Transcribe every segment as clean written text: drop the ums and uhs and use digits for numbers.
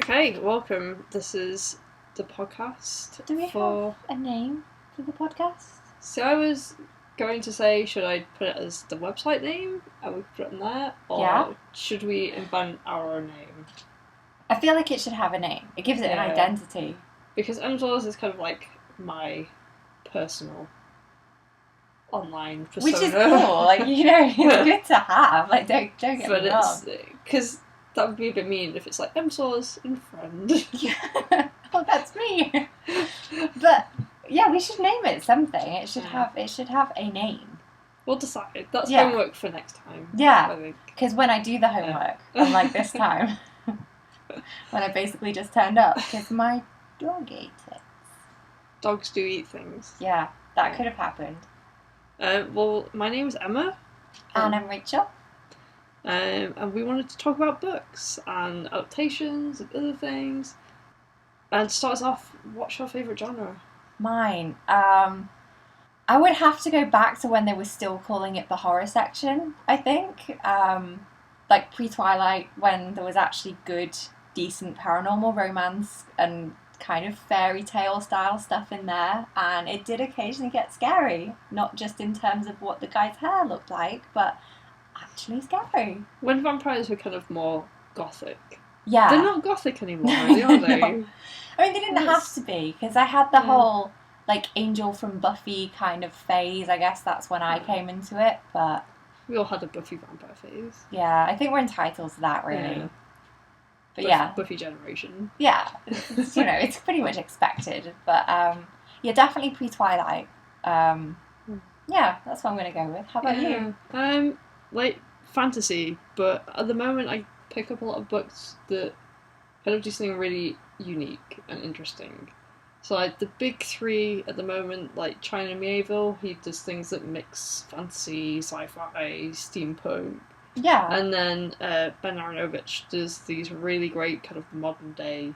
Okay, welcome. This is the podcast. Do we have a name for the podcast? So I was going to say, should I put it as the website name? And we put it in there? Or should we invent our own name? I feel like it should have a name. It gives it an identity. Because Emma's is kind of like my personal online persona. Which is cool. Like, you know, it's good to have. Like, don't get me wrong. Because that would be a bit mean if it's like Emsaws and friend. Yeah. Oh, that's me. But yeah, we should name it something. It should have a name. We'll decide. That's homework for next time. Yeah. Because when I do the homework, unlike this time, when I basically just turned up, because my dog ate it. Dogs do eat things. Yeah, that could have happened. Well, my name's Emma. And I'm Rachel. And we wanted to talk about books and adaptations and other things. And to start us off, what's your favourite genre? Mine. I would have to go back to when they were still calling it the horror section, I think. Like pre-Twilight, when there was actually good, decent paranormal romance and kind of fairy tale style stuff in there. And it did occasionally get scary. Not just in terms of what the guy's hair looked like, but actually scary. When vampires were kind of more gothic. Yeah. They're not gothic anymore, really, are they? No. I mean, they didn't have to be, because I had the whole, like, Angel from Buffy kind of phase. I guess that's when I came into it, but... We all had a Buffy vampire phase. Yeah, I think we're entitled to that, really. But Buffy generation. Yeah. It's, you know, it's pretty much expected. But, yeah, definitely pre-Twilight. Yeah, that's what I'm going to go with. How about you? Like, fantasy, but at the moment I pick up a lot of books that kind of do something really unique and interesting. So, like, the big three at the moment, like China Mieville, he does things that mix fantasy, sci-fi, steampunk. Yeah. And then Ben Aronovich does these really great kind of modern-day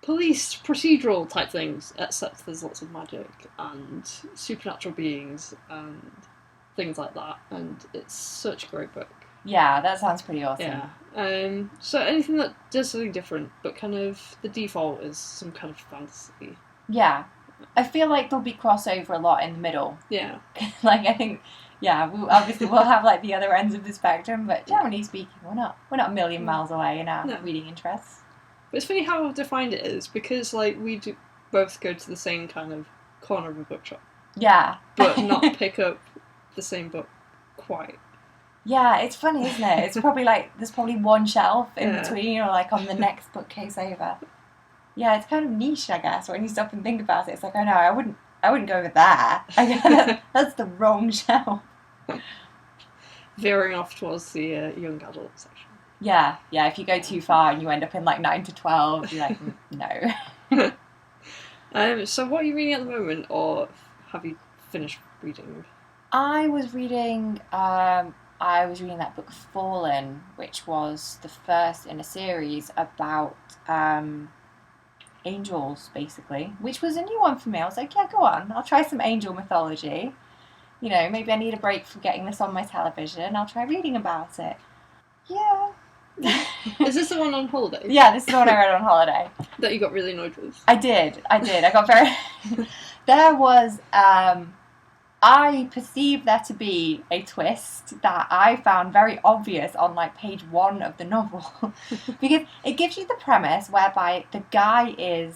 police procedural type things, except there's lots of magic and supernatural beings and things like that, and it's such a great book. Yeah, that sounds pretty awesome. Yeah. So anything that does something different, but kind of the default is some kind of fantasy. Yeah. I feel like there'll be crossover a lot in the middle. Yeah. Like, I think, yeah, we'll have, like, the other ends of the spectrum, but generally speaking, we're not a million miles away in our reading interests. But it's funny how defined it is, because, like, we do both go to the same kind of corner of a bookshop. Yeah. But not pick up the same book quite. Yeah, it's funny, isn't it? It's probably like there's probably one shelf in between, or like on the next bookcase over. Yeah, it's kind of niche, I guess. When you stop and think about it, it's like, oh no, I wouldn't go over there. That's the wrong shelf. Veering off towards the young adult section. Yeah. If you go too far and you end up in like 9 to 12, you're like, no. So what are you reading at the moment, or have you finished reading? I was reading that book Fallen, which was the first in a series about angels, basically, which was a new one for me. I was like, yeah, go on, I'll try some angel mythology. You know, maybe I need a break from getting this on my television. I'll try reading about it. Yeah. Is this the one on holiday? Yeah, this is the one I read on holiday. That you got really annoyed with? I did. I got very... There was... I perceived there to be a twist that I found very obvious on like page 1 of the novel. Because it gives you the premise whereby the guy is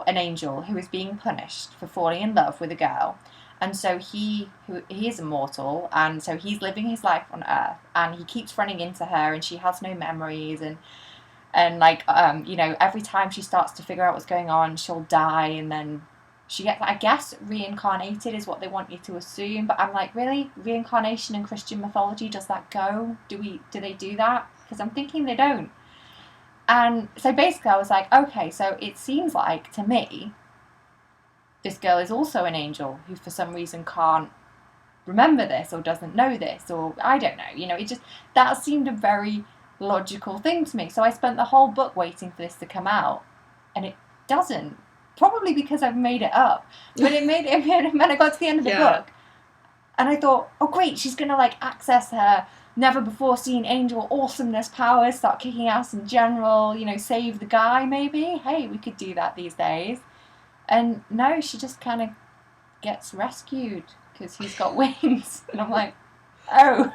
an angel who is being punished for falling in love with a girl. And so he is immortal, and so he's living his life on Earth, and he keeps running into her, and she has no memories, and like, you know, every time she starts to figure out what's going on, she'll die, and then she gets, I guess, reincarnated is what they want you to assume. But I'm like, really? Reincarnation in Christian mythology, does that go? Do they do that? Because I'm thinking they don't. And so basically I was like, okay, so it seems like, to me, this girl is also an angel who for some reason can't remember this or doesn't know this, or I don't know. You know, it just, that seemed a very logical thing to me. So I spent the whole book waiting for this to come out, and it doesn't. Probably because I've made it up. But it made when I got to the end of the book, And I thought, oh great, she's going to like access her never before seen angel awesomeness powers, start kicking ass in general, you know, save the guy maybe. Hey, we could do that these days. And no, she just kind of gets rescued because he's got wings. And I'm like, oh.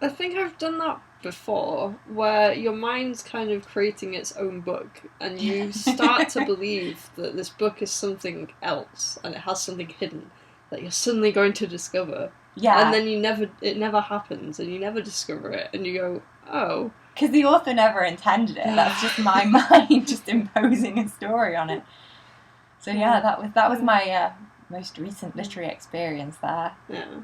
I think I've done that before, where your mind's kind of creating its own book, and you start to believe that this book is something else, and it has something hidden that you're suddenly going to discover. Yeah. And then it never happens, and you never discover it, and you go, oh. Because the author never intended it. That's just my mind just imposing a story on it. So yeah, that was my most recent literary experience there. Yeah.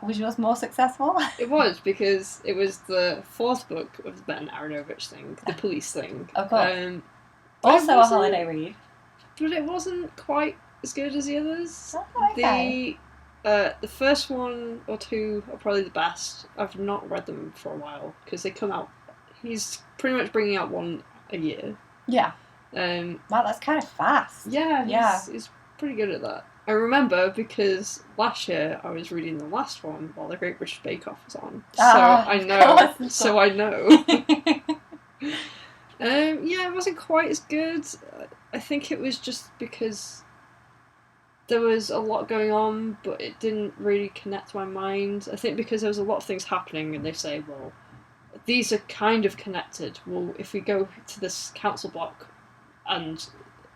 Was yours more successful? It was, because it was the fourth book of the Ben Aronovich thing, the police thing. Of course. Also a holiday read. But it wasn't quite as good as the others. Oh, okay. The first one or two are probably the best. I've not read them for a while, because they come out... He's pretty much bringing out one a year. Yeah. Wow, that's kind of fast. Yeah, he's pretty good at that. I remember because last year I was reading the last one while the Great British Bake Off was on. So I know. So I know. Yeah, it wasn't quite as good. I think it was just because there was a lot going on, but it didn't really connect to my mind. I think because there was a lot of things happening, and they say, well, these are kind of connected. Well, if we go to this council block and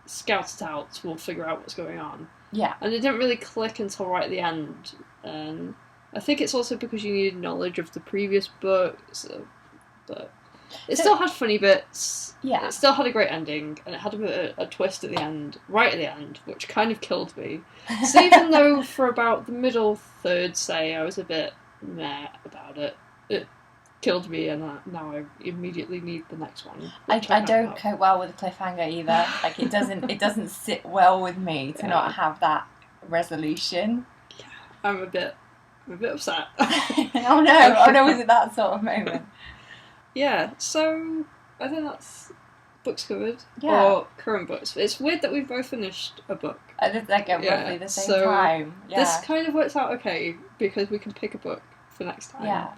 scout it out, we'll figure out what's going on. Yeah. And it didn't really click until right at the end. And I think it's also because you needed knowledge of the previous books. But it still had funny bits. Yeah. It still had a great ending. And it had a twist at the end, right at the end, which kind of killed me. So even though for about the middle third, say, I was a bit meh about it, it killed me, and now I immediately need the next one. I don't cope well with a cliffhanger either. Like it doesn't sit well with me to not have that resolution. Yeah, I'm a bit upset. Oh no, was it that sort of moment? Yeah, so I think that's books covered. Yeah. Or current books. It's weird that we've both finished a book. Like at roughly the same time. Yeah. This kind of works out okay, because we can pick a book for next time. Yeah.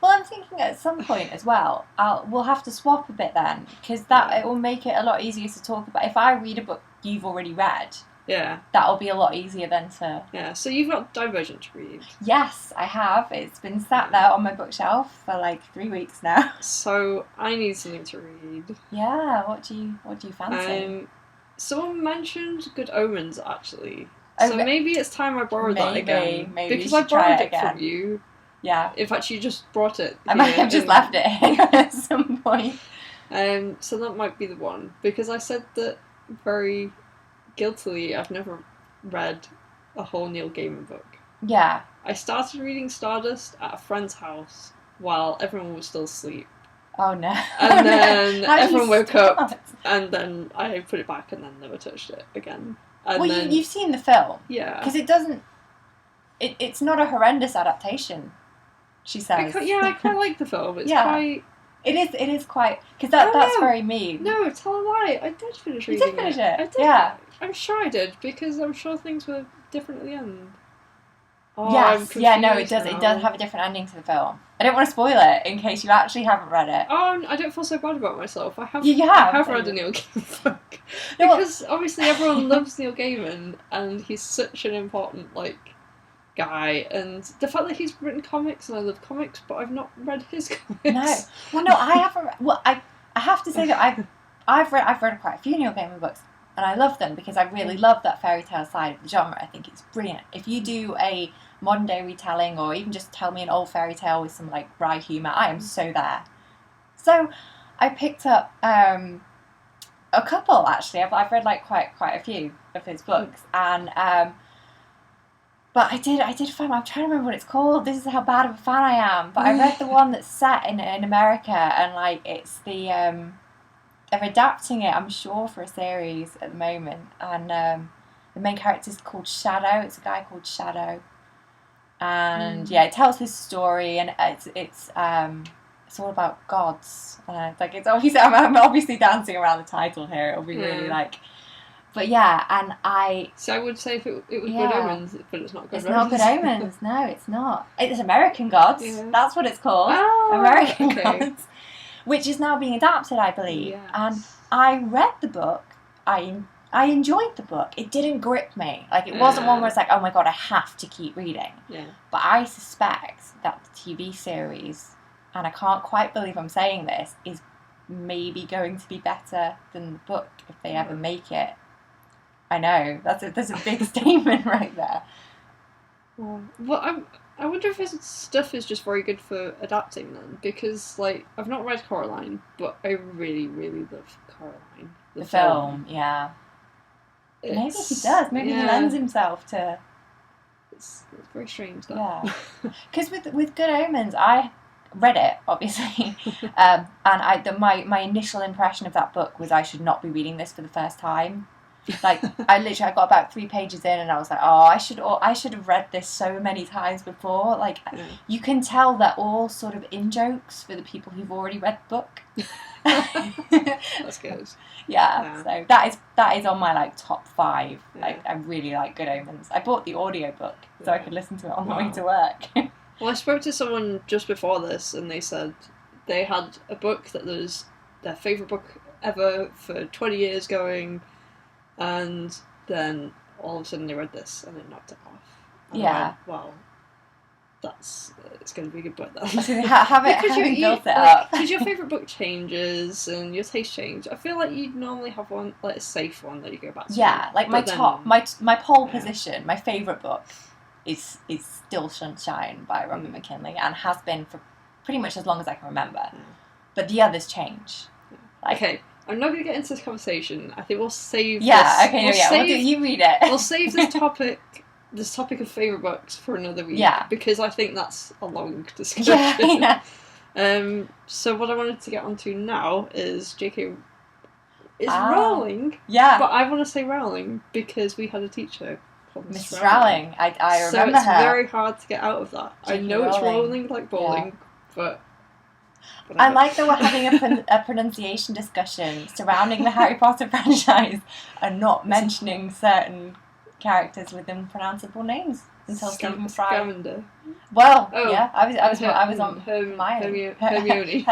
Well, I'm thinking at some point as well, we'll have to swap a bit then, because it will make it a lot easier to talk about. If I read a book you've already read, that'll be a lot easier then to... Yeah, so you've got Divergent to read. Yes, I have. It's been sat there on my bookshelf for like 3 weeks now. So I need something to read. Yeah, what do you fancy? Someone mentioned Good Omens, actually. Oh, so maybe it's time I borrowed that again. Maybe because I borrowed it from you. Yeah. In fact, you just brought it. I might have just left it here at some point. So that might be the one, because I said that very guiltily I've never read a whole Neil Gaiman book. Yeah. I started reading Stardust at a friend's house while everyone was still asleep. Oh no. And then everyone woke up, and then I put it back and then never touched it again. And well, then, you've seen the film. Yeah. Because it doesn't... It's not a horrendous adaptation, she says. I quite like the film. It's quite... It is quite... Because that's very mean. No, tell a lie. I did finish reading it. You did finish it? I did. Yeah. I'm sure I did, because I'm sure things were different at the end. Oh, yes, it does. It does have a different ending to the film. I don't want to spoil it in case you actually haven't read it. Oh, I don't feel so bad about myself. I have read a Neil Gaiman book. Because obviously everyone loves Neil Gaiman, and he's such an important, guy. And the fact that he's written comics, and I love comics, but I've not read his comics. No. Well, no, I haven't. Well, I have to say that I've read quite a few Neil Gaiman books, and I love them because I really love that fairy tale side of the genre. I think it's brilliant. If you do a modern day retelling, or even just tell me an old fairy tale with some wry humour, I am so there. So I picked up a couple actually. I've read quite a few of his books, and but I did find, I'm trying to remember what it's called. This is how bad of a fan I am. But I read the one that's set in America, and it's the they're adapting it, I'm sure, for a series at the moment, and the main character is called Shadow. It's a guy called Shadow. And it tells this story, and it's all about gods. It's obviously I'm obviously dancing around the title here. It'll be really But yeah, and I... So I would say if it was Yeah. Good Omens, but it's not Good It's Omens. not Good Omens. No, it's not. It's American Gods. Yeah. That's what it's called. Oh, American okay. Gods. Which is now being adapted, I believe. Yes. And I read the book. I enjoyed the book. It didn't grip me. Like, it wasn't one where it's like, oh my god, I have to keep reading. Yeah. But I suspect that the TV series, and I can't quite believe I'm saying this, is maybe going to be better than the book if they ever make it. I know, that's a big statement right there. Well, I wonder if his stuff is just very good for adapting then, because like I've not read Coraline, but I really, really love Coraline. The film, yeah. Maybe he does. Maybe he lends himself to. It's very strange. That. Yeah, because with Good Omens, I read it obviously, and my initial impression of that book was I should not be reading this for the first time. Like, I got about 3 pages in and I was like, oh, I should have read this so many times before. Like, you can tell they're all sort of in-jokes for the people who've already read the book. That's good. Yeah, so that is on my, like, top 5. Yeah. Like, I really like Good Omens. I bought the audiobook so I could listen to it on the way to work. Well, I spoke to someone just before this and they said they had a book that was their favourite book ever for 20 years going, and then all of a sudden they read this and it knocked it off. And I went, well, it's going to be a good book then. Having built it up. Because your favourite book changes and your taste change. I feel like you'd normally have one, like a safe one that you go back to. Yeah, like my pole position, my favourite book is still Sunshine by Robert McKinley, and has been for pretty much as long as I can remember. But the others change. Like, okay. I'm not going to get into this conversation. I think we'll save this. You read it. We'll save this topic of favourite books for another week. Yeah. Because I think that's a long discussion. Yeah. So what I wanted to get onto now is J.K. It's Rowling. Yeah. But I want to say Rowling because we had a teacher called Miss Rowling. I remember her. So it's very hard to get out of that. I know it's Rowling like bowling, but... I like that we're having a pronunciation discussion surrounding the Harry Potter franchise and not mentioning certain characters with unpronounceable names until Stephen Fry. Scamander. Well, yeah, I was on Hermione. Hermione.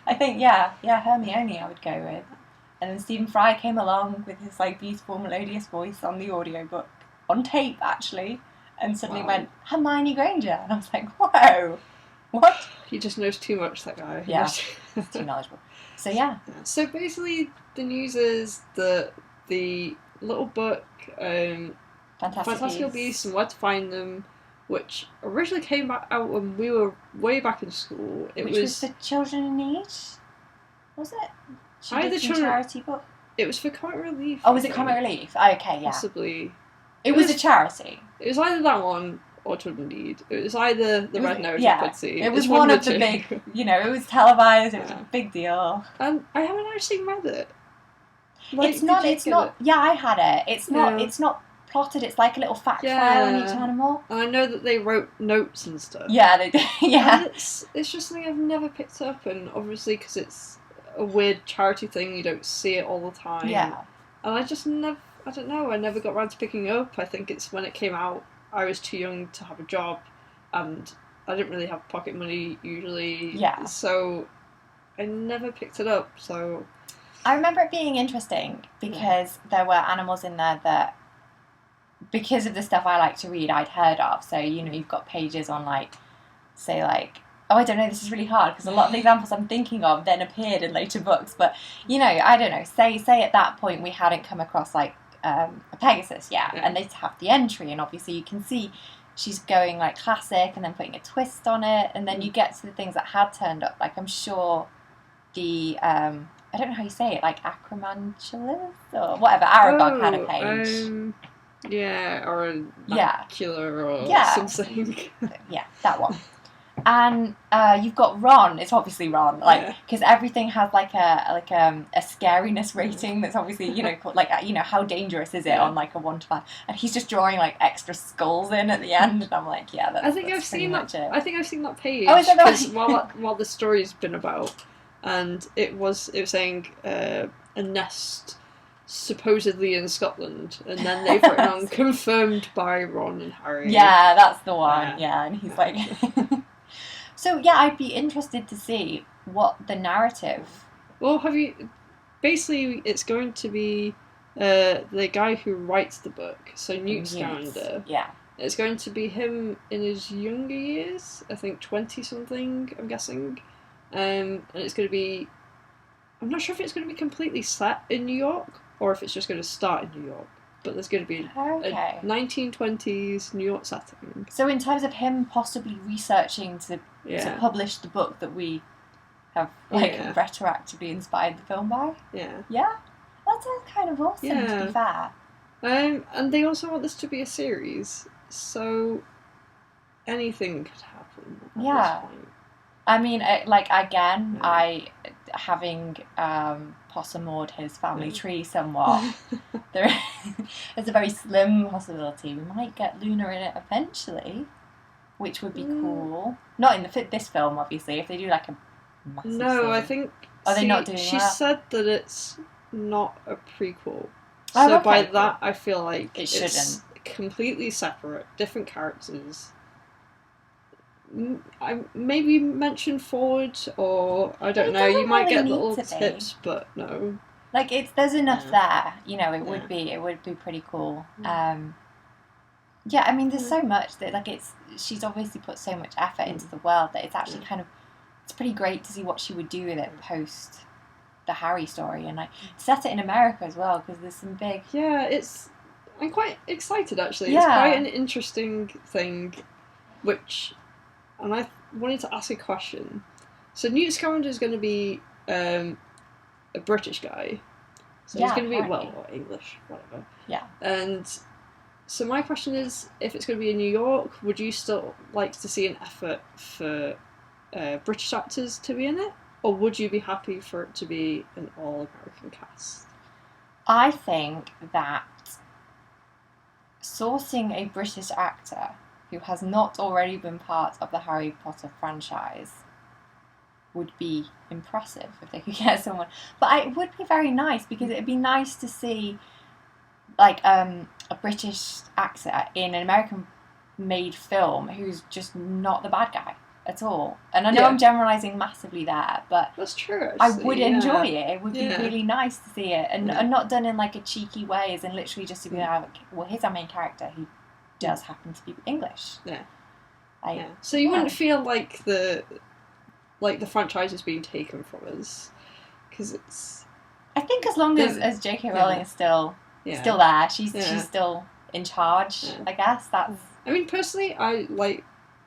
I think Hermione I would go with, and then Stephen Fry came along with his like beautiful melodious voice on the audiobook on tape actually, and suddenly went Hermione Granger, and I was like, whoa. What? He just knows too much, that guy. Yeah, he's too knowledgeable. So yeah. So basically, the news is that the little book, Fantastical Beasts and Where to Find Them, which originally came out when we were way back in school. Which was for children in need? Was it? Charity book? It was for Comic Relief. Oh, was it Comic Relief? Okay, yeah. Possibly. It was a charity. It was either that one or Children in Need. It was either the Red Nose or Pudsey. It was one of the big, it was televised, it was a big deal. And I haven't actually read it. Like, it's not, yeah, I had it. It's not plotted, it's like a little fact file on each animal. And I know that they wrote notes and stuff. Yeah, they did, yeah. And it's just something I've never picked up, and obviously because it's a weird charity thing, you don't see it all the time. Yeah. And I just never, I don't know, I never got around to picking it up. I think it's when it came out, I was too young to have a job, and I didn't really have pocket money usually. Yeah. So I never picked it up. So I remember it being interesting because there were animals in there that, because of the stuff I like to read, I'd heard of. So you've got pages on I don't know. This is really hard because a lot of the examples I'm thinking of then appeared in later books. But I don't know. Say at that point we hadn't come across a Pegasus yet, and they'd have the entry, and obviously you can see she's going like classic and then putting a twist on it, and then you get to the things that had turned up, like I'm sure the I don't know how you say it, like Acromantulas or whatever, Aragog had a page. Or a macular or something. Yeah, that one. And you've got Ron. It's obviously Ron, because everything has like a scariness rating that's obviously called, how dangerous is it on like a 1 to 5, and he's just drawing like extra skulls in at the end, and I'm like, yeah, that's. I've seen that page. Oh, is that right? while the story's been about, and it was saying a nest supposedly in Scotland, and then they've written on confirmed by Ron and Harry. Yeah, that's the one. Yeah, and he's like... So, yeah, I'd be interested to see what the narrative... Well, have you... Basically, it's going to be the guy who writes the book, so Newt Scamander. Yeah. It's going to be him in his younger years, I think 20-something, I'm guessing. And it's going to be... I'm not sure if it's going to be completely set in New York, or if it's just going to start in New York. But there's going to be a 1920s New York setting. So in terms of him possibly researching to publish the book that we have retroactively inspired the film by? Yeah. Yeah? That sounds kind of awesome, to be fair. And they also want this to be a series, so anything could happen at this point. I mean, having possumored his family tree somewhat, there's a very slim possibility we might get Luna in it eventually, which would be cool. Not in this film, obviously. If they do like a massive scene. I think... Are they not doing she that? She said that it's not a prequel. So by that, I feel like it's completely separate, different characters. I maybe mention forward, or I don't know. You might get little tips, but no. Like there's enough there. You know, it would be pretty cool. I mean, there's so much that she's obviously put so much effort into the world that it's actually it's pretty great to see what she would do with it post the Harry story, and set it in America as well, because there's some big... I'm quite excited, actually. It's quite an interesting thing, and I wanted to ask a question. So Newt Scamander is going to be a British guy, so he's going to be or English, whatever. Yeah. And so my question is, if it's going to be in New York, would you still like to see an effort for British actors to be in it? Or would you be happy for it to be an all-American cast? I think that sourcing a British actor who has not already been part of the Harry Potter franchise would be impressive if they could get someone. But it would be very nice, because it would be nice to see a British actor in an American-made film who's just not the bad guy at all. And I know I'm generalising massively there, but that's true, actually. I would enjoy it. It would be really nice to see it, and not done in a cheeky way, as in literally just to be here's our main character who does happen to be English. So you wouldn't feel like the franchise is being taken from us, because it's... I think as long as J.K. Rowling is still there, she's still in charge. I guess that's... I mean, personally,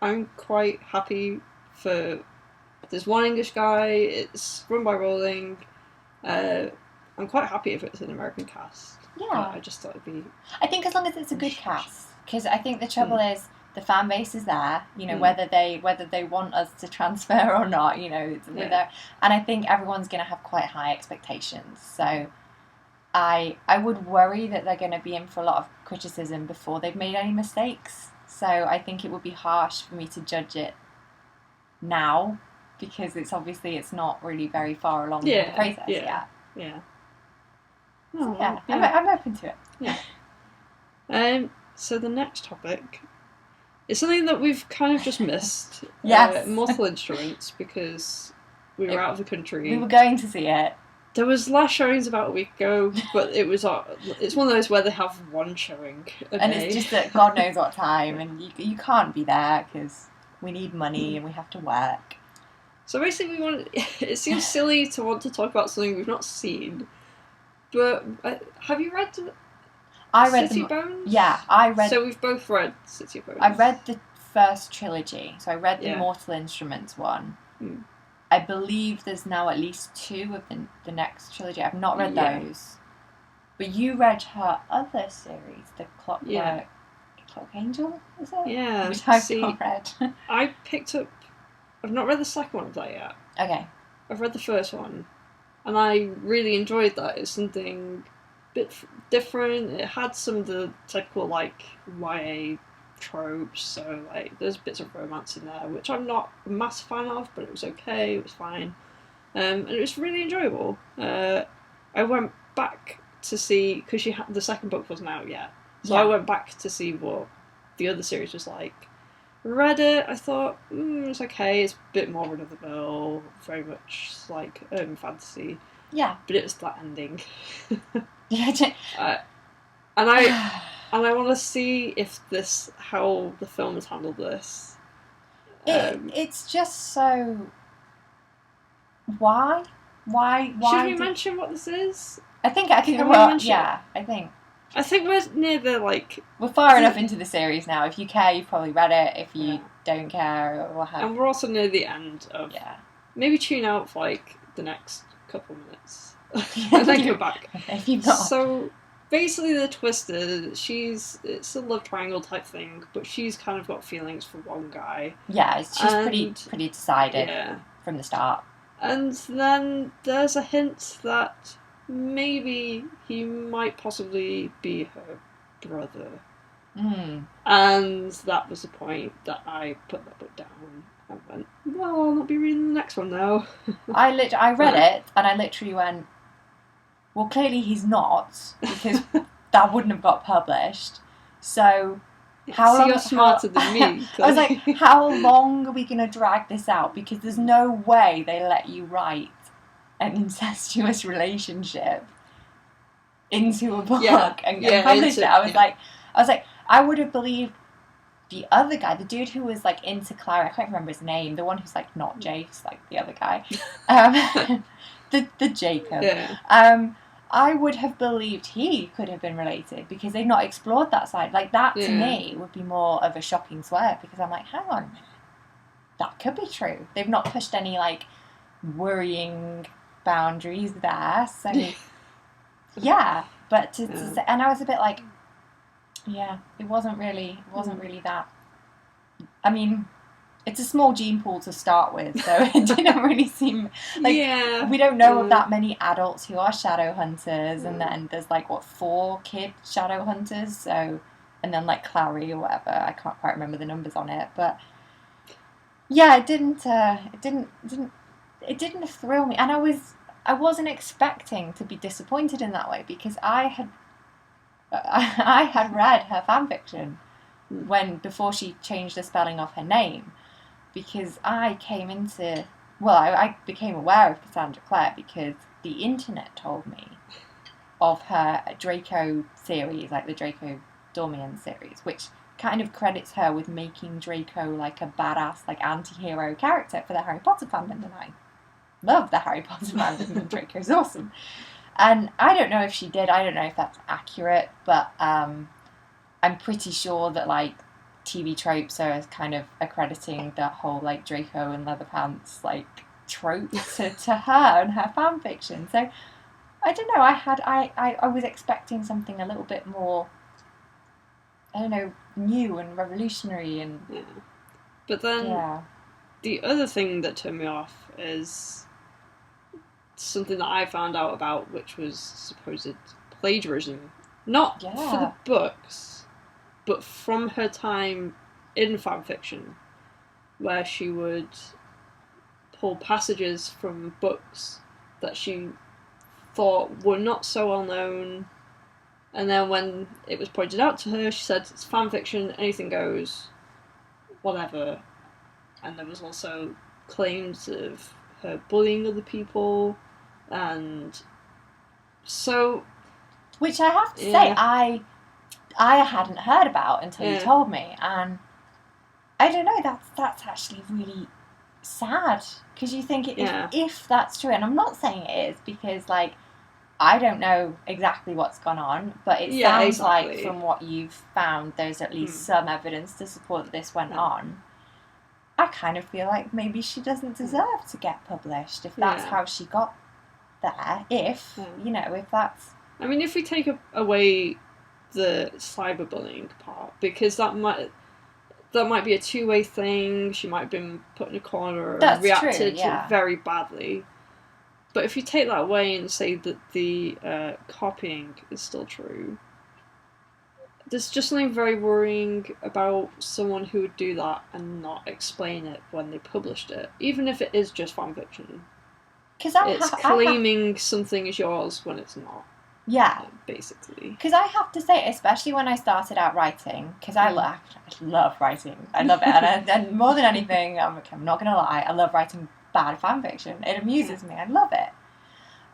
I'm quite happy for... There's one English guy, it's run by Rowling. I'm quite happy if it's an American cast. Yeah. I just thought it'd be... I think as long as it's a good cast. Because I think the trouble is, the fan base is there, whether they want us to transfer or not, we're there. And I think everyone's going to have quite high expectations. So I would worry that they're going to be in for a lot of criticism before they've made any mistakes. So I think it would be harsh for me to judge it now, because it's not really very far along in the process yet. Yeah. So I'm open to it. Yeah. So the next topic is something that we've kind of just missed. Yes. Mortal Instruments, because we were out of the country. We were going to see it. There was last showings about a week ago, but it's one of those where they have one showing a and day. It's just at God knows what time, and you can't be there because we need money and we have to work. So basically, it seems silly to want to talk about something we've not seen, but have you read City of Bones? Yeah, I read... So we've both read City of Bones. I read the first trilogy, so I read the Mortal Instruments one. I believe there's now at least 2 of the next trilogy. I've not read those. But you read her other series, the Clockwork Angel, is it? Yeah. Which I've not read. I picked up... I've not read the second one of that yet. Okay. I've read the first one, and I really enjoyed that. It's something a bit different. It had some of the typical, YA tropes, so there's bits of romance in there, which I'm not a massive fan of, but it was okay, it was fine, and it was really enjoyable. I went back to see, because the second book wasn't out yet, so Yeah. I went back to see what the other series was like. Read it, I thought, it's okay, it's a bit more run of the mill, very much like urban fantasy, Yeah. but it was that ending. Yeah. And I want to see if how the film has handled this. It's just so. Why? Should we mention what this is? I think Can we well, mention yeah, I think. I think we're near the, like... We're far enough into the series now. If you care, you've probably read it. If you don't care, or what have you. And we're also near the end of... Yeah. Maybe tune out for, like, the next couple minutes. And then go back. If you've not. So, basically the twist is, it's a love triangle type thing, but she's kind of got feelings for one guy. Yeah, she's pretty decided from the start. And then there's a hint that maybe he might possibly be her brother. And that was the point that I put that book down and went, well, I'll not be reading the next one now. I read it and I literally went, well, clearly he's not, because that wouldn't have got published. So how long? You're smarter than me. I was like, how long are we going to drag this out? Because there's no way they let you write an incestuous relationship into a book and publish it. I was like, I would have believed the other guy, the dude who was like into Claire. I can't remember his name. The one who's like not Jace, like the other guy, the Jacob. Yeah. I would have believed he could have been related because they've not explored that side. Like, that to me would be more of a shocking swerve, because I'm like, hang on a minute, that could be true. They've not pushed any, like, worrying boundaries there. So, yeah. But and I was a bit like, yeah, it wasn't really that. I mean, it's a small gene pool to start with, so it didn't really seem like we don't know of that many adults who are shadow hunters, and then there's like 4 kid shadow hunters, so, and then like Clary or whatever. I can't quite remember the numbers on it, but yeah, it didn't thrill me, and I wasn't expecting to be disappointed in that way, because I had read her fanfiction before she changed the spelling of her name. Because I became aware of Cassandra Clare because the internet told me of her Draco series, like the Draco Dormian series, which kind of credits her with making Draco like a badass, like anti-hero character for the Harry Potter fandom, and I love the Harry Potter fandom, and Draco's awesome. And I don't know if she did, I don't know if that's accurate, but I'm pretty sure that, like, TV tropes are kind of accrediting that whole, like, Draco and leather pants, like, trope to her and her fanfiction. So, I don't know, I was expecting something a little bit more, I don't know, new and revolutionary and... Yeah. But then, the other thing that turned me off is something that I found out about, which was supposed plagiarism. Not for the books, but from her time in fanfiction, where she would pull passages from books that she thought were not so well known, and then when it was pointed out to her, she said, it's fanfiction, anything goes, whatever. And there was also claims of her bullying other people, and so... Which I have to say, I hadn't heard about until you told me, and I don't know, that's actually really sad, because you think if that's true, and I'm not saying it is, because, like, I don't know exactly what's gone on, but it sounds like from what you've found there's at least some evidence to support that this went on. I kind of feel like maybe she doesn't deserve to get published if that's how she got there, if that's... I mean, if we take away the cyberbullying part, because that might be a two-way thing. She might have been put in a corner and reacted very badly. But if you take that away and say that the copying is still true, there's just something very worrying about someone who would do that and not explain it when they published it, even if it is just fanfiction. It's claiming something is yours when it's not. Yeah. Basically. Because I have to say, especially when I started out writing, because I love writing. I love it. And more than anything, I'm not going to lie, I love writing bad fan fiction. It amuses me. I love it.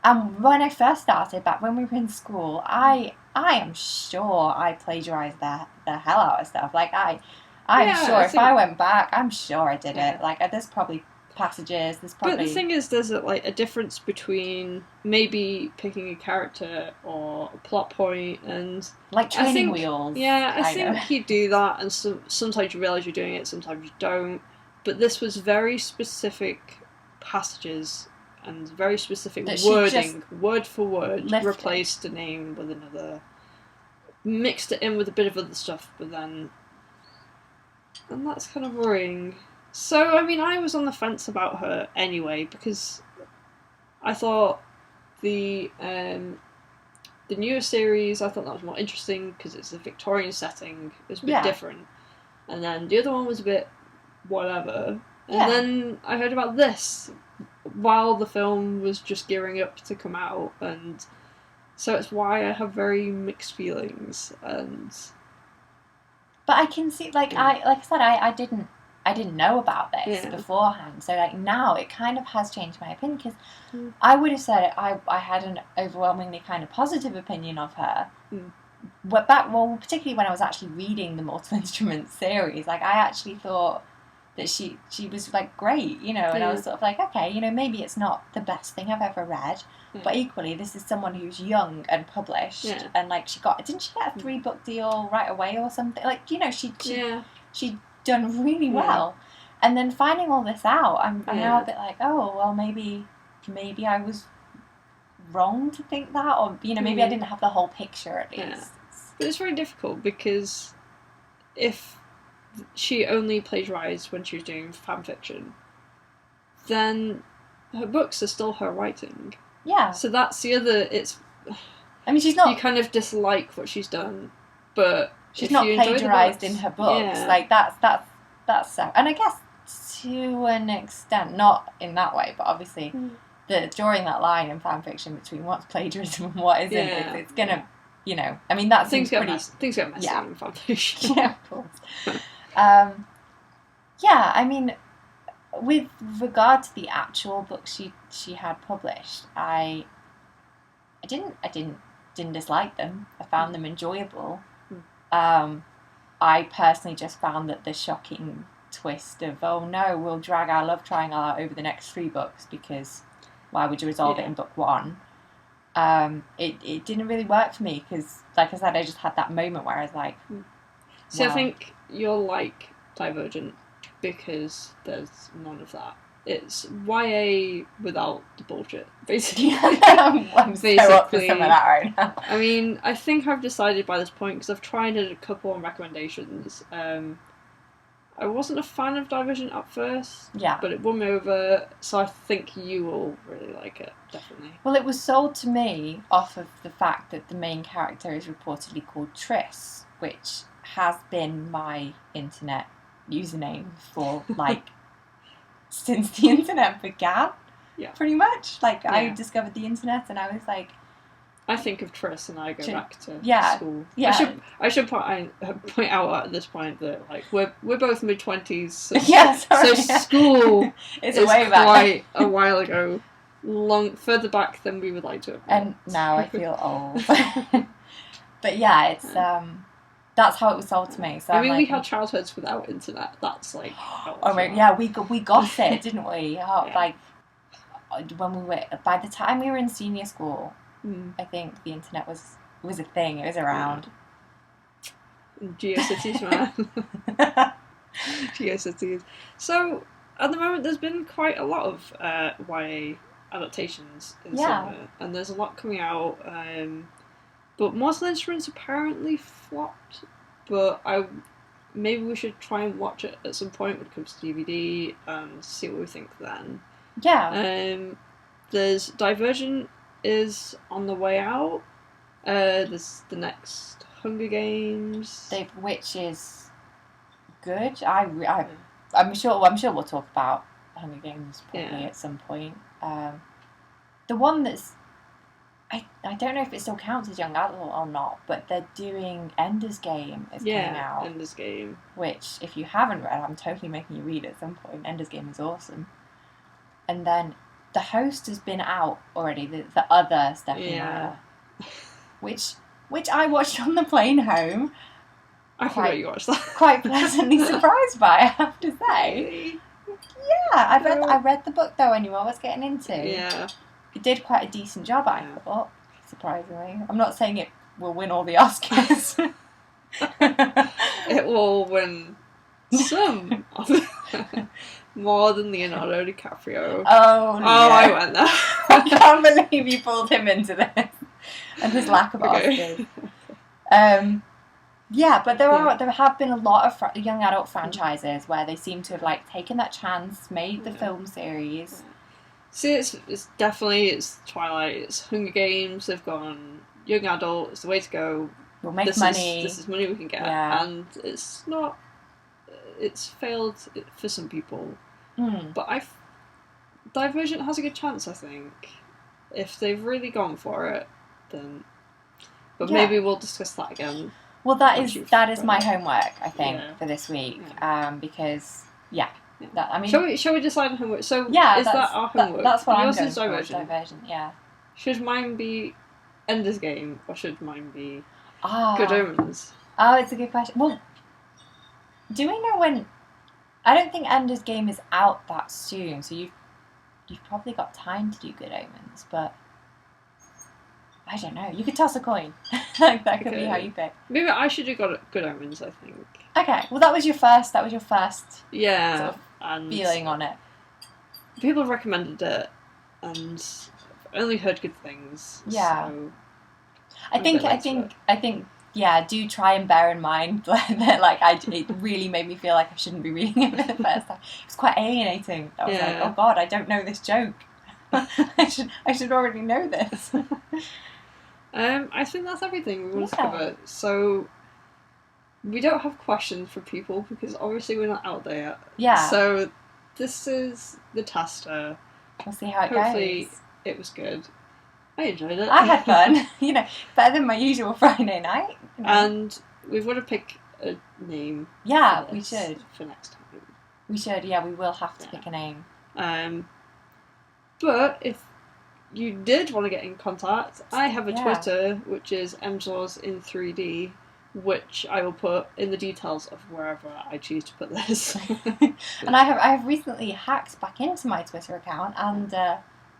And when I first started, back when we were in school, I am sure I plagiarized the hell out of stuff. Like, I'm sure if I went back, I'm sure I did it. Like, there's probably passages, But the thing is, there's a difference between maybe picking a character or a plot point and... Like training wheels. Yeah, I think you do that, and sometimes you realise you're doing it, sometimes you don't. But this was very specific passages and very specific wording, word for word, replaced a name with another, mixed it in with a bit of other stuff, but then... And that's kind of worrying. So, I mean, I was on the fence about her anyway, because I thought the newer series, I thought that was more interesting, because it's a Victorian setting, it was a bit different. And then the other one was a bit whatever. And then I heard about this while the film was just gearing up to come out, and so it's why I have very mixed feelings. And but I can see, like I said, I didn't know about this beforehand, so like now it kind of has changed my opinion, because I would have said I had an overwhelmingly kind of positive opinion of her. But particularly when I was actually reading the Mortal Instruments series, like I actually thought that she was like great, you know, and I was sort of like, okay, you know, maybe it's not the best thing I've ever read, but equally this is someone who's young and published, and like didn't she get a 3-book deal right away or something? Like, you know, she done really well, and then finding all this out, I'm now a bit like, oh well, maybe I was wrong to think that, or you know, maybe I didn't have the whole picture at least. But it's very difficult, because if she only plagiarized when she was doing fan fiction, then her books are still her writing. Yeah. So that's the other. I mean, she's not. You kind of dislike what she's done, but she's not plagiarized in her books. Like that's and I guess to an extent, not in that way, but obviously, drawing that line in fan fiction between what's plagiarism and what isn't, it's gonna, you know. I mean, that things get messy in fan fiction. Yeah, of course. I mean, with regard to the actual books she had published, I didn't dislike them. I found them enjoyable. I personally just found that the shocking twist of, oh no, we'll drag our love triangle out over the next 3 books, because why would you resolve it in book 1? It didn't really work for me, because, like I said, I just had that moment where I was like... So I think you're like Divergent, because there's none of that. It's YA without the bullshit, basically. I'm so up for some of that right now. I mean, I think I've decided by this point, because I've tried a couple of recommendations. I wasn't a fan of Divergent at first, but it won me over, so I think you will really like it, definitely. Well, it was sold to me off of the fact that the main character is reportedly called Triss, which has been my internet username for, like, since the internet began, pretty much. Like, I discovered the internet and I was like... I think of Triss and I go back to school. Yeah. I should point out at this point that, like, we're both mid-20s, so school is way back. Quite a while ago. Further back than we would like to have been. And now I feel old. But yeah, it's... That's how it was sold to me. So I mean, we had childhoods without internet. That's like... we got it, didn't we? Like, when we were... By the time we were in senior school... I think the internet was a thing. It was around. GeoCities, man. GeoCities. So, at the moment, there's been quite a lot of YA adaptations in cinema, and there's a lot coming out. But Mortal Instruments apparently flopped. But maybe we should try and watch it at some point when it comes to DVD and see what we think then. Yeah. There's Divergent is on the way out. There's the next Hunger Games, which is good. I'm sure we'll talk about Hunger Games probably at some point. The one that's I don't know if it still counts as young adult or not, but they're doing Ender's Game is coming out. Ender's Game. Which, if you haven't read, I'm totally making you read at some point. Ender's Game is awesome. And then The Host has been out already, the other Stephanie Meyer, which I watched on the plane home. I forgot you watched that. Quite pleasantly surprised by, I have to say. Really? Yeah, I read the book though. I knew what I was getting into. Yeah. It did quite a decent job, I thought, surprisingly. I'm not saying it will win all the Oscars. It will win some more than Leonardo DiCaprio. Oh, I went there. I can't believe you pulled him into this and his lack of Oscars. Yeah, but there have been a lot of young adult franchises where they seem to have like taken that chance, made the film series. See, it's definitely Twilight, it's Hunger Games. They've gone young adult. It's the way to go. We'll make money. This is money we can get, and it's not. It's failed for some people, but Divergent has a good chance. I think if they've really gone for it, then. But maybe we'll discuss that again. Well, that is my homework, I think, for this week. Because shall we decide on homework? So is that our homework? That's what Yours I'm is going Divergent. for. Divergent, yeah. Should mine be Ender's Game or should mine be Ah. Good Omens? Oh, it's a good question. Well, do we know when? I don't think Ender's Game is out that soon, so you've probably got time to do Good Omens, but I don't know. You could toss a coin. That could be how you pick. Maybe I should do Good Omens, I think. Okay. Well, that was your first. Yeah. Sort of feeling on it. People have recommended it, and I've only heard good things. Yeah. So I think. Yeah, do try and bear in mind that it really made me feel like I shouldn't be reading it for the first time. It was quite alienating. I was like, oh God, I don't know this joke. I should already know this. I think that's everything we want to cover. So we don't have questions for people because obviously we're not out there yet. Yeah. So this is the tester. We'll see how it Hopefully goes. it was good. I enjoyed it. I had fun. Better than my usual Friday night. And we've got to pick a name. Yeah, we should. For next time. We should, yeah, we will have to pick a name. But if you did want to get in contact, I have a Twitter, which is mjaws in3D, which I will put in the details of wherever I choose to put this. And I have recently hacked back into my Twitter account and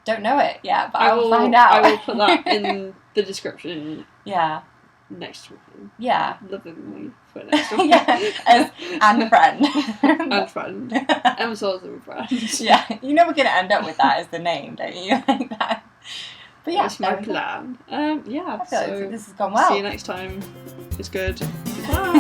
don't know it yet, but I will find out. I will put that in the description. Yeah. Next time. Yeah. Lovingly for next time. Yeah. And friend. And friend. Emma's and friend. Yeah. You know we're going to end up with that as the name, don't you? Like that. But yeah. That's my plan. Yeah. I feel like this has gone well. See you next time. It's good. Bye.